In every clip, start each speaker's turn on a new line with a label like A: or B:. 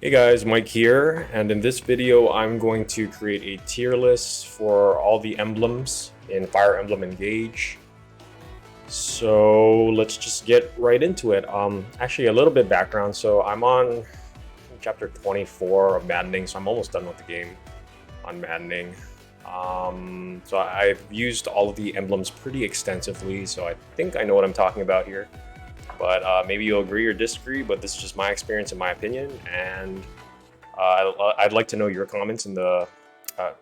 A: Hey guys, Mike here, and in this video I'm going to create a tier list for all the emblems in Fire Emblem Engage. So let's just get right into it. Actually a little bit background. So I'm on chapter 24 of Maddening, so I'm almost done with the game on Maddening. So I've used all of the emblems pretty extensively, so I think I know what I'm talking about here. But maybe you'll agree or disagree, but this is just my experience and my opinion, and I'd like to know your comments in the,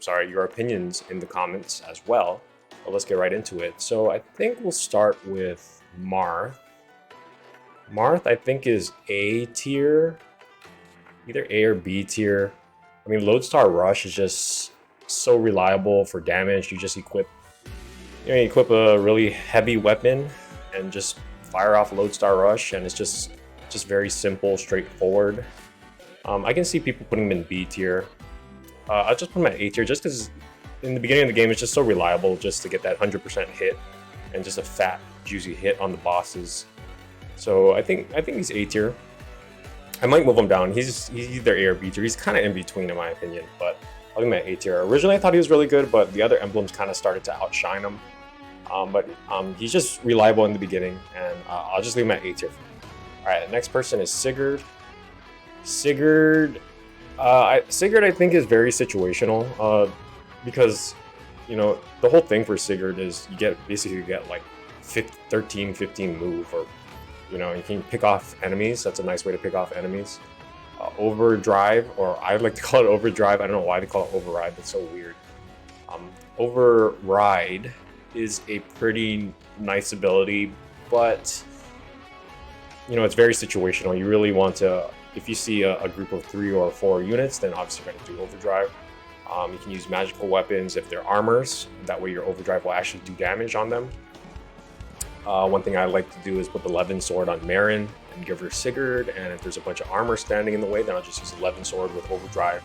A: your opinions in the comments as well. But let's get right into it. So I think we'll start with Marth. Marth, I think, is A tier, either A or B tier. I mean, Lodestar Rush is just so reliable for damage. You just equip a really heavy weapon and just fire off Lodestar Rush, and it's just very simple, straightforward. I can see people putting him in B tier. I'll just put him at A tier just because in the beginning of the game it's just so reliable just to get that 100% hit and just a fat, juicy hit on the bosses. So I think he's A tier. I might move him down. He's either A or B tier. He's kind of in between in my opinion, but I'll leave him at A tier. Originally I thought he was really good, but the other emblems kind of started to outshine him. But he's just reliable in the beginning, and I'll just leave him at A tier. Alright, the next person is Sigurd. Sigurd, I think is very situational, because, you know, the whole thing for Sigurd is you get like 13, 15 move, or, you know, you can pick off enemies. That's a nice way to pick off enemies. Overdrive, or I like to call it overdrive. I don't know why they call it override. That's so weird. Override is a pretty nice ability, but you know, it's very situational. You really want to, if you see a group of 3 or 4 units, then obviously you're going to do overdrive. You can use magical weapons if they're armors. That way your overdrive will actually do damage on them. One thing I like to do is put the Levin sword on Marin and give her Sigurd, and if there's a bunch of armor standing in the way, then I'll just use the Levin sword with overdrive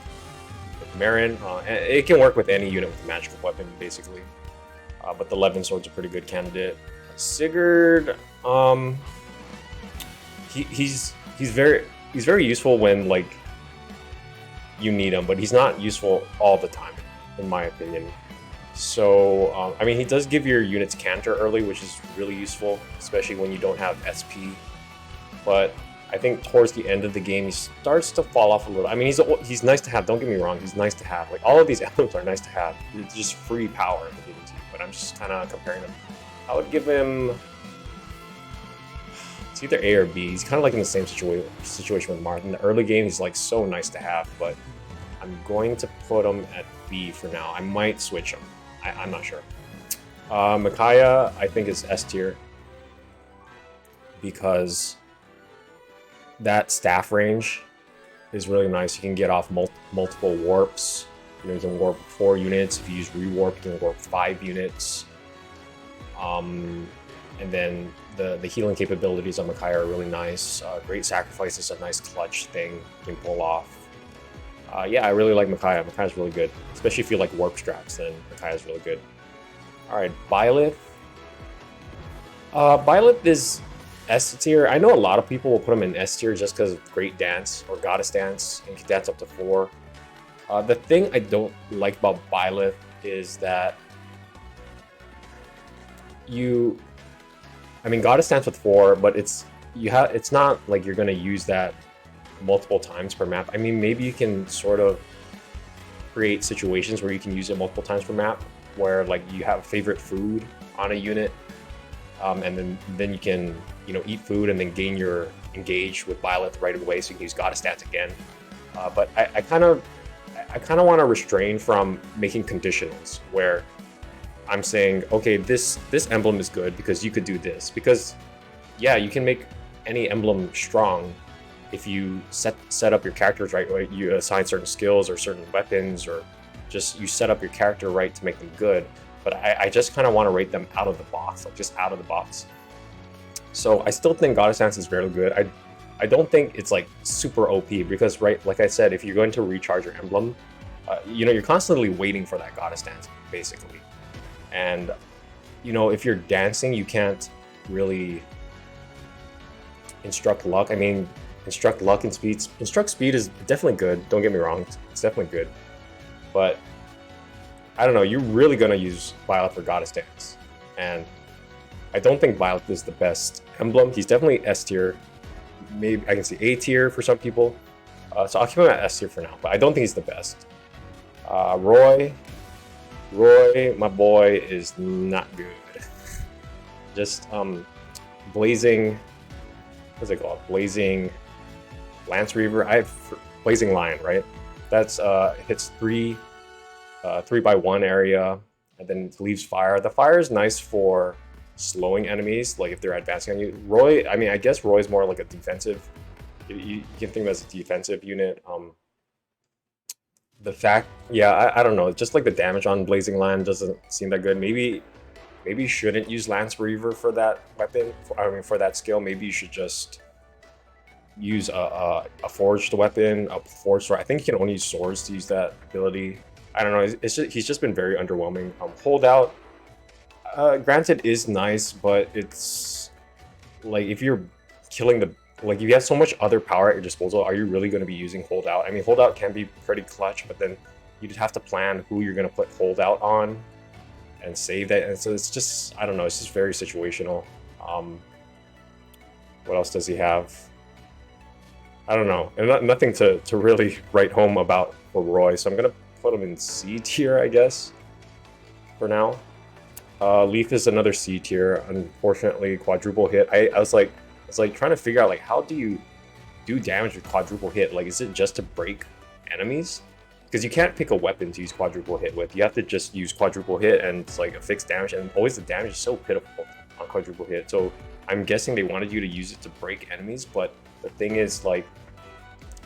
A: with Marin. And it can work with any unit with a magical weapon, basically. But the Levin sword's a pretty good candidate. Sigurd, he's very useful when, like, you need him, but he's not useful all the time, in my opinion. So I mean, he does give your units canter early, which is really useful, especially when you don't have SP. But I think towards the end of the game, he starts to fall off a little. I mean, he's nice to have. Don't get me wrong, he's nice to have. Like, all of these emblems are nice to have. It's just free power in the game, but I'm just kind of comparing them. I would give him, it's either A or B. He's kind of like in the same situation with Marth. In the early game, he's like so nice to have, but I'm going to put him at B for now. I might switch him. I'm not sure. Miciah, I think, is S tier because that staff range is really nice. You can get off multiple warps. You know, you can warp 4 units. If you use rewarp, you can warp 5 units. And then the healing capabilities on Miciah are really nice. Great Sacrifice is a nice clutch thing you can pull off. Yeah, I really like Miciah. Micaiah's really good. Especially if you like warp straps, then Micaiah's really good. Alright, Byleth. Byleth is S tier. I know a lot of people will put him in S tier just because of Great Dance or Goddess Dance, and can dance up to 4. The thing I don't like about Byleth is that I mean, Goddess Dance with 4, but it's not like you're gonna use that multiple times per map. I mean, maybe you can sort of create situations where you can use it multiple times per map, where like you have favorite food on a unit, and then you can, you know, eat food and then gain your engage with Byleth right away, so you can use Goddess Dance again. But I kind of want to restrain from making conditionals where I'm saying, okay, this emblem is good because you could do this. Because yeah, you can make any emblem strong if you set up your characters right. You assign certain skills or certain weapons, or just you set up your character right to make them good. But I just kind of want to rate them out of the box, like just out of the box. So I still think Goddess Dance is very good. I don't think it's like super OP because, right, like I said, if you're going to recharge your emblem, you know, you're constantly waiting for that Goddess Dance, basically. And, you know, if you're dancing, you can't really instruct luck. I mean, Instruct luck and speed. Instruct speed is definitely good. Don't get me wrong. It's definitely good. But I don't know. You're really going to use Byleth for Goddess Dance. And I don't think Byleth is the best emblem. He's definitely S tier. Maybe I can see A tier for some people. So I'll keep him at S tier for now. But I don't think he's the best. Roy, my boy, is not good. Just Blazing, what's it called? Blazing Lance Reaver. I have Blazing Lion, right? That's hits 3x1 area, and then leaves fire. The fire is nice for slowing enemies, like if they're advancing on you. Roy, I mean, I guess Roy is more like a defensive. You can think of it as a defensive unit. The fact, yeah, I don't know. Just like the damage on Blazing Lion doesn't seem that good. Maybe you shouldn't use Lance Reaver for that weapon. For that skill, maybe you should just use a forged weapon, a forged sword. I think you can only use swords to use that ability. I don't know. He's just been very underwhelming. Holdout, granted, is nice, but it's like if you're killing if you have so much other power at your disposal, are you really going to be using Holdout? I mean, Holdout can be pretty clutch, but then you just have to plan who you're going to put Holdout on and save that. And so it's just, I don't know, it's just very situational. What else does he have? I don't know. And nothing to really write home about for Roy, so I'm going to put him in C tier, I guess, for now. Leaf is another C tier. Unfortunately, quadruple hit. I was like trying to figure out, like, how do you do damage with quadruple hit? Like, is it just to break enemies? Because you can't pick a weapon to use quadruple hit with. You have to just use quadruple hit, and it's like a fixed damage, and always the damage is so pitiful on quadruple hit. So I'm guessing they wanted you to use it to break enemies, but the thing is, like,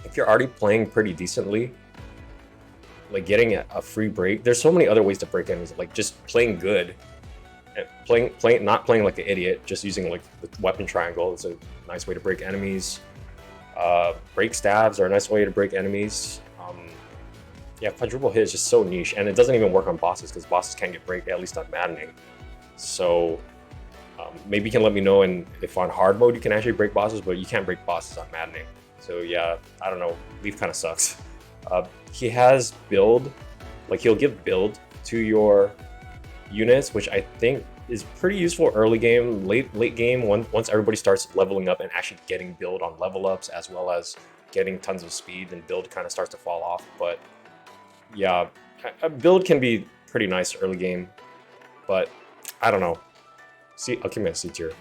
A: if you're already playing pretty decently, like getting a free break, there's so many other ways to break enemies, like just playing good. Not playing like an idiot, just using like the weapon triangle is a nice way to break enemies. Break stabs are a nice way to break enemies. Yeah, quadruple hit is just so niche, and it doesn't even work on bosses because bosses can't get break, at least on maddening. So maybe you can let me know if on hard mode you can actually break bosses, but you can't break bosses on maddening. So yeah, I don't know. Leaf kind of sucks. He has build, like he'll give build to your units, which I think is pretty useful early game. Late game, once everybody starts leveling up and actually getting build on level ups, as well as getting tons of speed, and build kind of starts to fall off. But yeah, a build can be pretty nice early game, but I don't know. See, I'll keep him at C tier.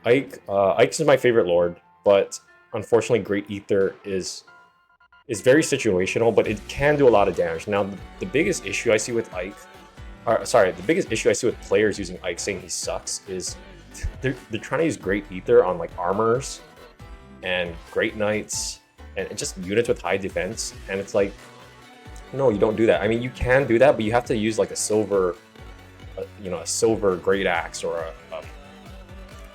A: Ike is my favorite lord, but unfortunately Great Ether is very situational, but it can do a lot of damage. Now the biggest issue I see with Ike, the biggest issue I see with players using Ike saying he sucks is they're trying to use Great Ether on like armors and Great Knights and just units with high defense, and it's like, no, you don't do that. I mean, you can do that, but you have to use like a silver Great Axe or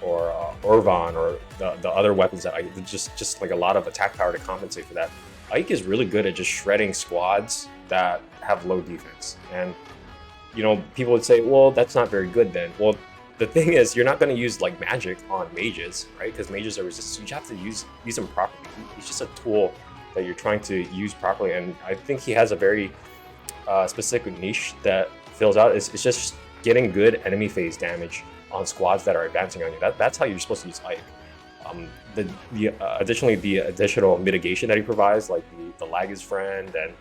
A: Orvan or the other weapons that just like a lot of attack power to compensate for that. Ike is really good at just shredding squads that have low defense, and people would say, well, that's not very good then. Well, the thing is, you're not going to use like magic on mages, right? Because mages are resistant. You have to use them properly. He's just a tool that you're trying to use properly, and I think he has a very specific niche that fills out. It's just getting good enemy phase damage on squads that are advancing on you. That's how you're supposed to use Ike. Additionally, the additional mitigation that he provides, like the lag is friend and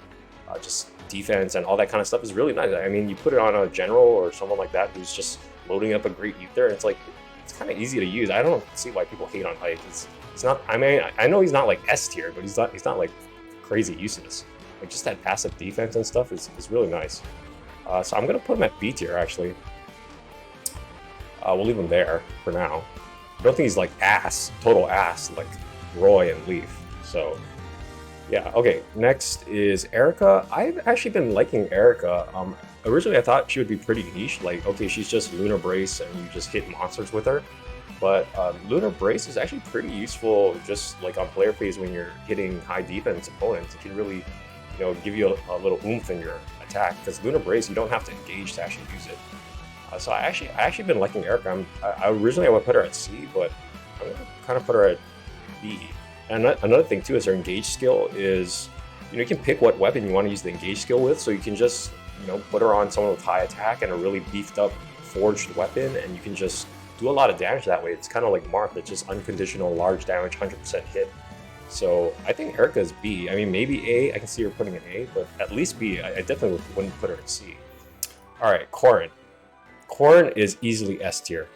A: just defense and all that kind of stuff, is really nice. I mean, you put it on a general or someone like that who's just loading up a Great Ether, and it's like, it's kind of easy to use. I don't see why people hate on Ike. It's not. I mean, I know he's not like S tier, but he's not like crazy useless. Like, just that passive defense and stuff is really nice. So I'm gonna put him at B tier actually. We'll leave him there for now. I don't think he's like total ass like Roy and Leaf. So yeah, okay. Next is Eirika. I've actually been liking Eirika. Originally I thought she would be pretty niche. Like, okay, she's just Lunar Brace and you just hit monsters with her. But Lunar Brace is actually pretty useful just like on player phase when you're hitting high defense opponents. It can really, give you a little oomph in your attack. Because Lunar Brace, you don't have to engage to actually use it. So I actually been liking Eirika. Originally I would put her at C, but I'm gonna kind of put her at B. And another thing too is her engage skill is, you can pick what weapon you want to use the engage skill with, so you can just, put her on someone with high attack and a really beefed up forged weapon, and you can just do a lot of damage that way. It's kind of like Marth, it's just unconditional large damage, 100% hit. So I think Eirika is B. I mean, maybe A. I can see her putting an A, but at least B. I definitely wouldn't put her in C. All right, Corrin. Corrin is easily S tier.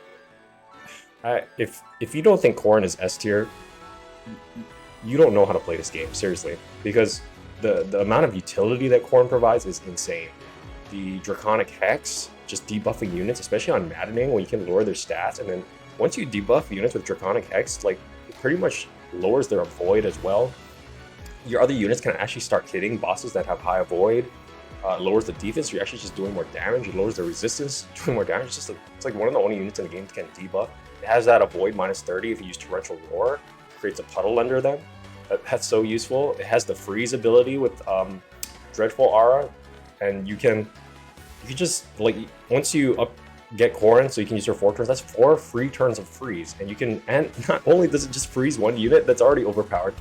A: If you don't think Corrin is S tier, you don't know how to play this game, seriously, because the amount of utility that Corrin provides is insane. The Draconic Hex, just debuffing units, especially on Maddening, when you can lower their stats, and then once you debuff units with Draconic Hex, like, it pretty much lowers their avoid as well. Your other units can actually start hitting bosses that have high avoid. Lowers the defense, you're actually just doing more damage. It lowers the resistance, doing more damage. It's like one of the only units in the game that can debuff. It has that avoid -30 if you use Torrential Roar. Creates a puddle under them. That's so useful. It has the freeze ability with Dreadful Aura, and you can just, like, once you get Corrin, so you can use her 4 turns. That's 4 free turns of freeze, and not only does it just freeze one unit that's already overpowered,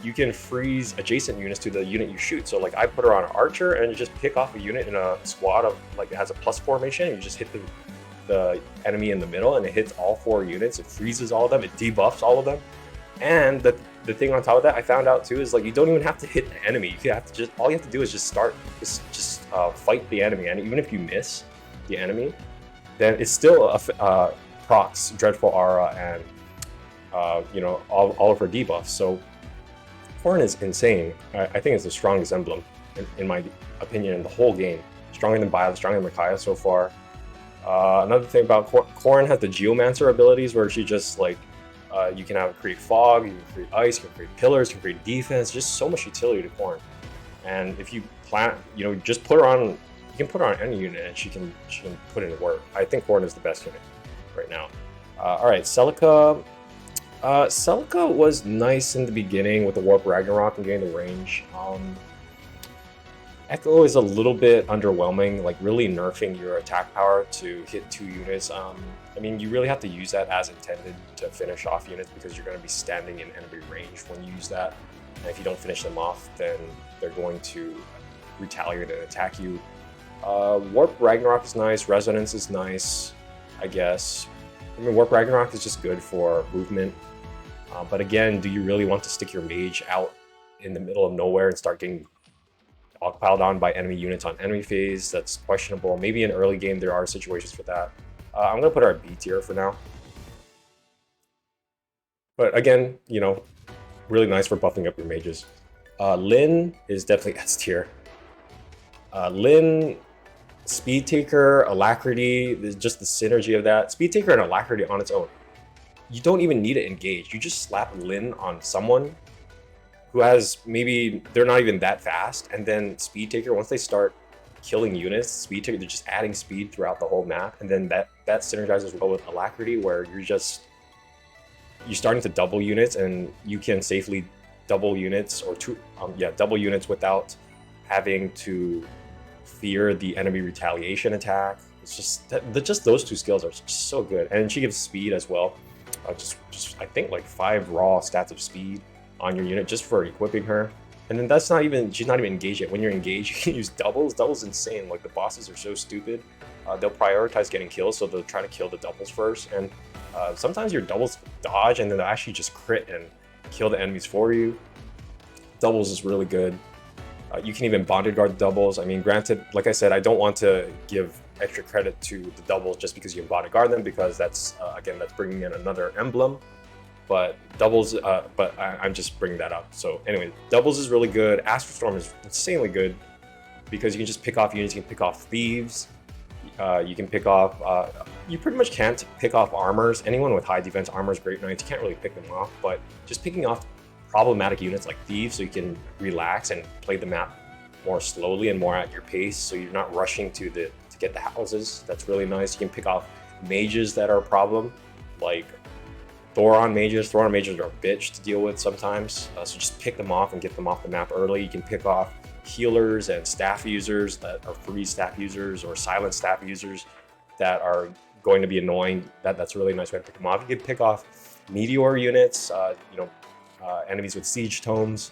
A: you can freeze adjacent units to the unit you shoot. So, like, I put her on an archer, and you just pick off a unit in a squad of, like, it has a plus formation, and you just hit the enemy in the middle, and it hits all 4 units. It freezes all of them. It debuffs all of them. And the thing on top of that I found out too is, like, you don't even have to hit the enemy. All you have to do is just fight the enemy, and even if you miss the enemy, then it's still procs Dreadful Aura and all of her debuffs. So Corrin is insane. I think it's the strongest emblem in my opinion in the whole game. Stronger than Byleth, stronger than Miciah so far. Another thing about Corrin has the Geomancer abilities, where she just, like, you can create fog, you can create ice, you can create pillars, you can create defense. Just so much utility to Corrin. And if you plan, just put her on. You can put her on any unit, and she can put in work. I think Corrin is the best unit right now. All right, Celica. Celica was nice in the beginning with the Warp Ragnarok and getting the range. Echo is a little bit underwhelming, like really nerfing your attack power to hit 2 units. I mean, you really have to use that as intended to finish off units, because you're going to be standing in enemy range when you use that. And if you don't finish them off, then they're going to retaliate and attack you. Warp Ragnarok is nice, Resonance is nice, I guess. I mean, Warp Ragnarok is just good for movement. But again, do you really want to stick your mage out in the middle of nowhere and start getting piled on by enemy units on enemy phase? That's questionable. Maybe in early game there are situations for that. I'm going to put her at B tier for now. But again, really nice for buffing up your mages. Lyn is definitely S tier. Lyn, Speed Taker, Alacrity, just the synergy of that. Speed Taker and Alacrity on its own. You don't even need to engage. You just slap Lyn on someone who has, maybe they're not even that fast, and then Speed Taker, once they start killing units, Speed Taker, they're just adding speed throughout the whole map, and then that synergizes well with Alacrity, where you're starting to double units, and you can safely double units, or double units without having to fear the enemy retaliation attack. It's just those 2 skills are just so good, and she gives speed as well. Just I think like 5 raw stats of speed on your unit just for equipping her. And then she's not even engaged yet. When you're engaged, you can use doubles. Doubles insane. Like, the bosses are so stupid. They'll prioritize getting kills, so they'll try to kill the doubles first. And sometimes your doubles dodge, and then they'll actually just crit and kill the enemies for you. Doubles is really good. You can even bonded guard doubles. I mean, granted, like I said, I don't want to give extra credit to the doubles just because you can bonded guard them, because that's bringing in another emblem. But doubles, I'm just bringing that up. So anyway, doubles is really good. Astral Storm is insanely good, because you can just pick off units. You can pick off thieves. You can pick off. You pretty much can't pick off armors. Anyone with high defense armors, Great Knights, you can't really pick them off. But just picking off problematic units like thieves, so you can relax and play the map more slowly and more at your pace, so you're not rushing to get the houses. That's really nice. You can pick off mages that are a problem, like Thoron mages. Thoron mages are a bitch to deal with sometimes, so just pick them off and get them off the map early. You can pick off healers and staff users that are free staff users, or silent staff users that are going to be annoying. That's a really nice way to pick them off. You can pick off meteor units, enemies with siege tomes.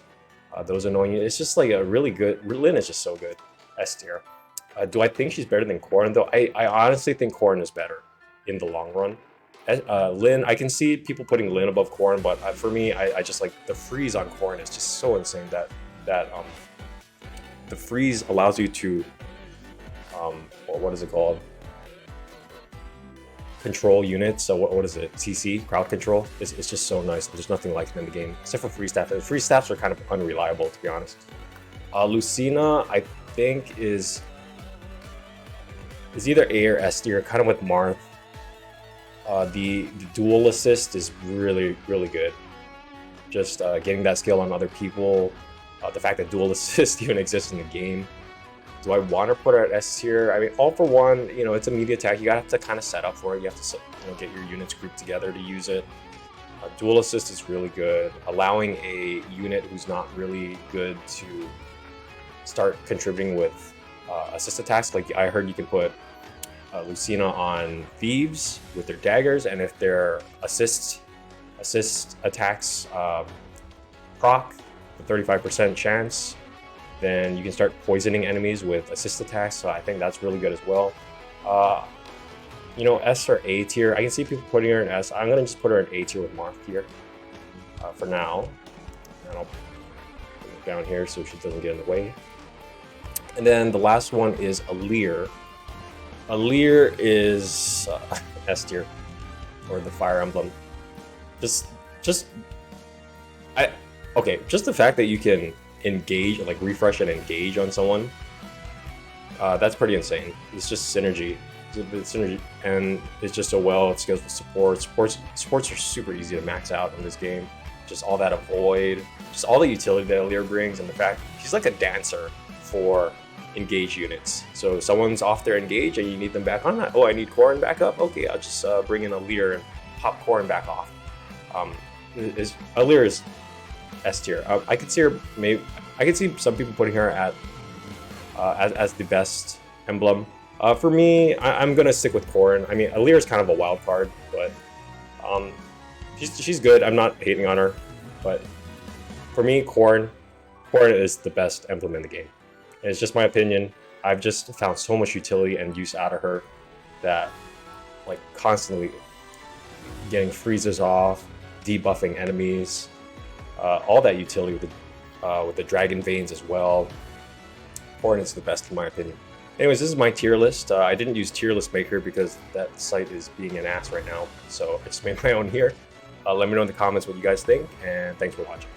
A: Those annoying you. It's just like a really good. Lyn is just so good. S tier. Do I think she's better than Corrin though? I honestly think Corrin is better in the long run. Lyn, I can see people putting Lyn above Corrin, but for me, I just like the freeze on Corrin is just so insane that the freeze allows you to what is it called? Control units. So what is it? CC, crowd control. It's just so nice. There's nothing like it in the game except for free staff. Free staffs are kind of unreliable, to be honest. Lucina, I think is either A or S tier, kind of with Marth. The dual assist is really good. Just getting that skill on other people. The fact that dual assist even exists in the game. Do I want to put her at S tier? I mean, all for one, you know, it's a media attack. You have to kind of set up for it. You have to, you know, get your units grouped together to use it. Dual assist is really good. Allowing a unit who's not really good to start contributing with assist attacks. Like I heard you can put Lucina on thieves with their daggers, and if their assist attacks proc, the 35% chance, then you can start poisoning enemies with assist attacks. So I think that's really good as well. You know, S or A tier. I can see people putting her in S. I'm gonna just put her in A tier with Marth here for now. And I'll put it down here so she doesn't get in the way. And then the last one is Alear. Alear is S tier, or the Fire Emblem. Just the fact that you can engage, like refresh and engage on someone, that's pretty insane. It's just synergy. It's synergy, and it's just so well. It scales with support. Supports are super easy to max out in this game. Just all that avoid, just all the utility that Alear brings, and the fact she's like a dancer for engage units. So if someone's off their engage and you need them back on that. Oh, I need Corrin back up. Okay, I'll just bring in Alear and pop Corrin back off. Alear is S tier. I could see her I could see some people putting her at as the best emblem. For me, I'm gonna stick with Corrin. I mean, Alear is kind of a wild card, but she's good. I'm not hating on her, but for me, Corrin is the best emblem in the game. And it's just my opinion. I've just found so much utility and use out of her that, like, constantly getting freezes off, debuffing enemies, all that utility with the dragon veins as well. Corrin is the best in my opinion. Anyways, this is my tier list. I didn't use tier list maker because that site is being an ass right now, so I just made my own here. Let me know in the comments what you guys think, and thanks for watching.